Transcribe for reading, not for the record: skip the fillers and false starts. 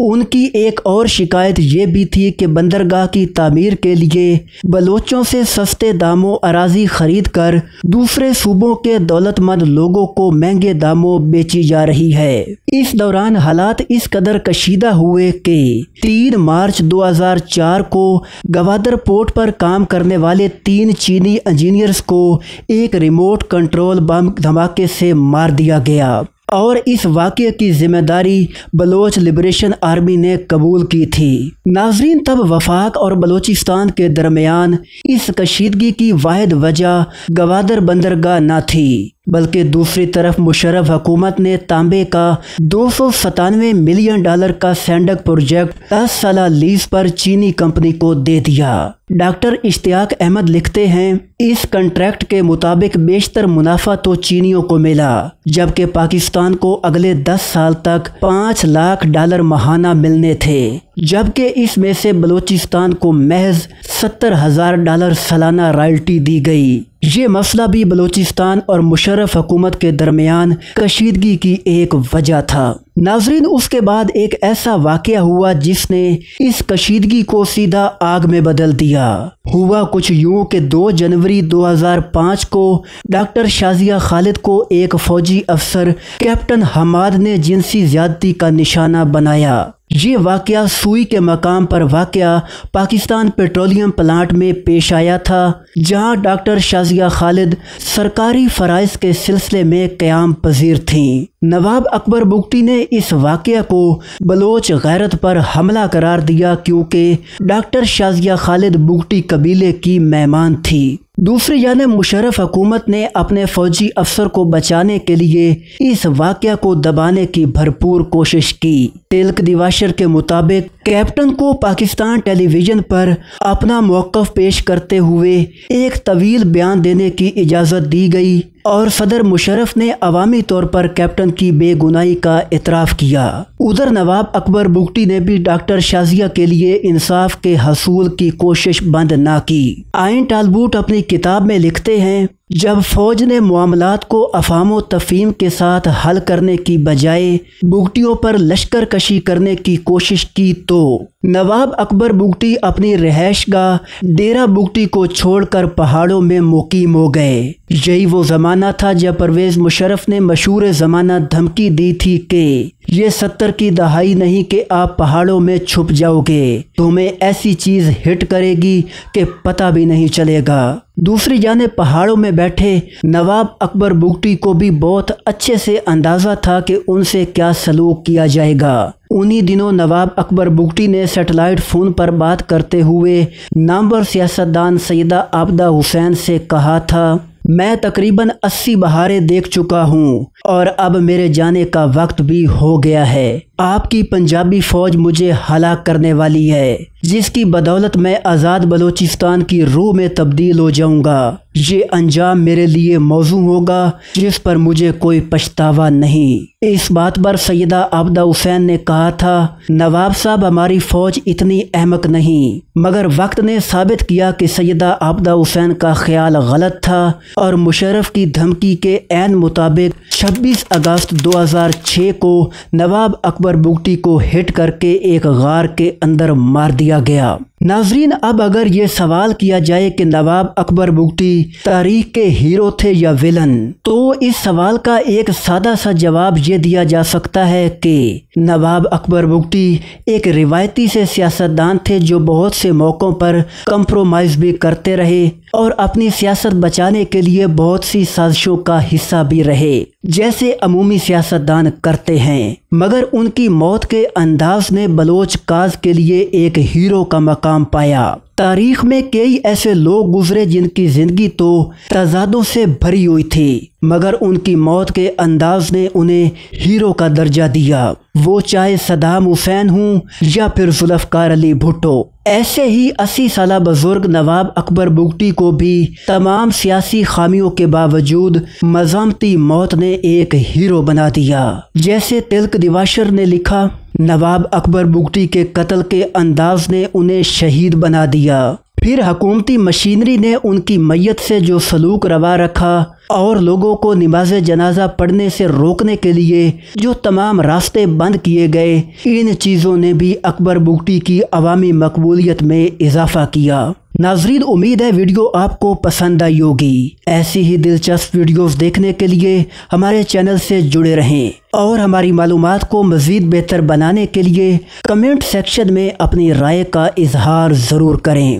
ان کی ایک اور شکایت یہ بھی تھی کہ بندرگاہ کی تعمیر کے لیے بلوچوں سے سستے داموں اراضی خرید کر دوسرے صوبوں کے دولت مند لوگوں کو مہنگے داموں بیچی جا رہی ہے۔ اس دوران حالات اس قدر کشیدہ ہوئے کہ 3 مارچ 2004 کو گوادر پورٹ پر کام کرنے والے 3 چینی انجینئرز کو ایک ریموٹ کنٹرول بم دھماکے سے مار دیا گیا اور اس واقعے کی ذمہ داری بلوچ لبریشن آرمی نے قبول کی تھی۔ ناظرین، تب وفاق اور بلوچستان کے درمیان اس کشیدگی کی واحد وجہ گوادر بندرگاہ نہ تھی، بلکہ دوسری طرف مشرف حکومت نے تانبے کا $297 ملین کا سینڈک پروجیکٹ 10 سالہ لیز پر چینی کمپنی کو دے دیا۔ ڈاکٹر اشتیاق احمد لکھتے ہیں، اس کنٹریکٹ کے مطابق بیشتر منافع تو چینیوں کو ملا، جبکہ پاکستان کو اگلے 10 سال تک $5 لاکھ ماہانہ ملنے تھے، جبکہ اس میں سے بلوچستان کو محض $70,000 سالانہ رائلٹی دی گئی۔ یہ مسئلہ بھی بلوچستان اور مشرف حکومت کے درمیان کشیدگی کی ایک وجہ تھا۔ ناظرین، اس کے بعد ایک ایسا واقعہ ہوا جس نے اس کشیدگی کو سیدھا آگ میں بدل دیا۔ ہوا کچھ یوں کہ 2 جنوری 2005 کو ڈاکٹر شازیہ خالد کو ایک فوجی افسر کیپٹن حماد نے جنسی زیادتی کا نشانہ بنایا۔ یہ واقعہ سوئی کے مقام پر واقع پاکستان پیٹرولیم پلانٹ میں پیش آیا تھا، جہاں ڈاکٹر شازیہ خالد سرکاری فرائض کے سلسلے میں قیام پذیر تھیں۔ نواب اکبر بگٹی نے اس واقعہ کو بلوچ غیرت پر حملہ قرار دیا، کیونکہ ڈاکٹر شازیہ خالد بگٹی قبیلے کی مہمان تھی۔ دوسری جانب مشرف حکومت نے اپنے فوجی افسر کو بچانے کے لیے اس واقعہ کو دبانے کی بھرپور کوشش کی۔ تلک دیواشر کے مطابق کیپٹن کو پاکستان ٹیلی ویژن پر اپنا موقف پیش کرتے ہوئے ایک طویل بیان دینے کی اجازت دی گئی اور صدر مشرف نے عوامی طور پر کیپٹن کی بے گناہی کا اعتراف کیا۔ ادھر نواب اکبر بگٹی نے بھی ڈاکٹر شازیہ کے لیے انصاف کے حصول کی کوشش بند نہ کی۔ آئین ٹالبوٹ اپنی کتاب میں لکھتے ہیں، جب فوج نے معاملات کو افہام و تفہیم کے ساتھ حل کرنے کی بجائے بگٹیوں پر لشکر کشی کرنے کی کوشش کی تو نواب اکبر بگٹی اپنی رہائش گاہ ڈیرہ بگٹی کو چھوڑ کر پہاڑوں میں مقیم ہو گئے۔ یہی وہ زمانہ تھا جب پرویز مشرف نے مشہور زمانہ دھمکی دی تھی کہ یہ 70 کی دہائی نہیں کہ آپ پہاڑوں میں چھپ جاؤ گے، تمہیں ایسی چیز ہٹ کرے گی کہ پتہ بھی نہیں چلے گا۔ دوسری جانب پہاڑوں میں بیٹھے نواب اکبر بگٹی کو بھی بہت اچھے سے اندازہ تھا کہ ان سے کیا سلوک کیا جائے گا۔ انہی دنوں نواب اکبر بگٹی نے سیٹلائٹ فون پر بات کرتے ہوئے نامور سیاستدان سیدہ عابدہ حسین سے کہا تھا، میں تقریباً 80 بہاریں دیکھ چکا ہوں اور اب میرے جانے کا وقت بھی ہو گیا ہے۔ آپ کی پنجابی فوج مجھے ہلاک کرنے والی ہے، جس کی بدولت میں آزاد بلوچستان کی روح میں تبدیل ہو جاؤں گا۔ یہ انجام میرے لیے موزوں ہوگا جس پر مجھے کوئی پچھتاوا نہیں۔ اس بات پر سیدہ عابدہ حسین نے کہا تھا، نواب صاحب ہماری فوج اتنی احمق نہیں، مگر وقت نے ثابت کیا کہ سیدہ عابدہ حسین کا خیال غلط تھا اور مشرف کی دھمکی کے عین مطابق 26 اگست 2006 کو نواب اکبر بگٹی کو ہٹ کر کے ایک غار کے اندر مار دیا گیا۔ ناظرین، اب اگر یہ سوال کیا جائے کہ نواب اکبر بگٹی تاریخ کے ہیرو تھے یا ویلن، تو اس سوال کا ایک سادہ سا جواب یہ دیا جا سکتا ہے کہ نواب اکبر بگٹی ایک روایتی سے سیاستدان تھے جو بہت سے موقعوں پر کمپرومائز بھی کرتے رہے اور اپنی سیاست بچانے کے لیے بہت سی سازشوں کا حصہ بھی رہے، جیسے عمومی سیاستدان کرتے ہیں، مگر ان کی موت کے انداز نے بلوچ کاز کے لیے ایک ہیرو کا مقام پایا۔ تاریخ میں کئی ایسے لوگ گزرے جن کی زندگی تو تضادوں سے بھری ہوئی تھی، مگر ان کی موت کے انداز نے انہیں ہیرو کا درجہ دیا، وہ چاہے صدام حسین ہوں یا پھر ذوالفقار علی بھٹو۔ ایسے ہی 80 سالہ بزرگ نواب اکبر بگٹی کو بھی تمام سیاسی خامیوں کے باوجود مزاحمتی موت نے ایک ہیرو بنا دیا۔ جیسے تلک دیواشر نے لکھا، نواب اکبر بگٹی کے قتل کے انداز نے انہیں شہید بنا دیا، پھر حکومتی مشینری نے ان کی میت سے جو سلوک روا رکھا اور لوگوں کو نماز جنازہ پڑھنے سے روکنے کے لیے جو تمام راستے بند کیے گئے، ان چیزوں نے بھی اکبر بگٹی کی عوامی مقبولیت میں اضافہ کیا۔ ناظرین، امید ہے ویڈیو آپ کو پسند آئی ہوگی۔ ایسی ہی دلچسپ ویڈیوز دیکھنے کے لیے ہمارے چینل سے جڑے رہیں اور ہماری معلومات کو مزید بہتر بنانے کے لیے کمنٹ سیکشن میں اپنی رائے کا اظہار ضرور کریں۔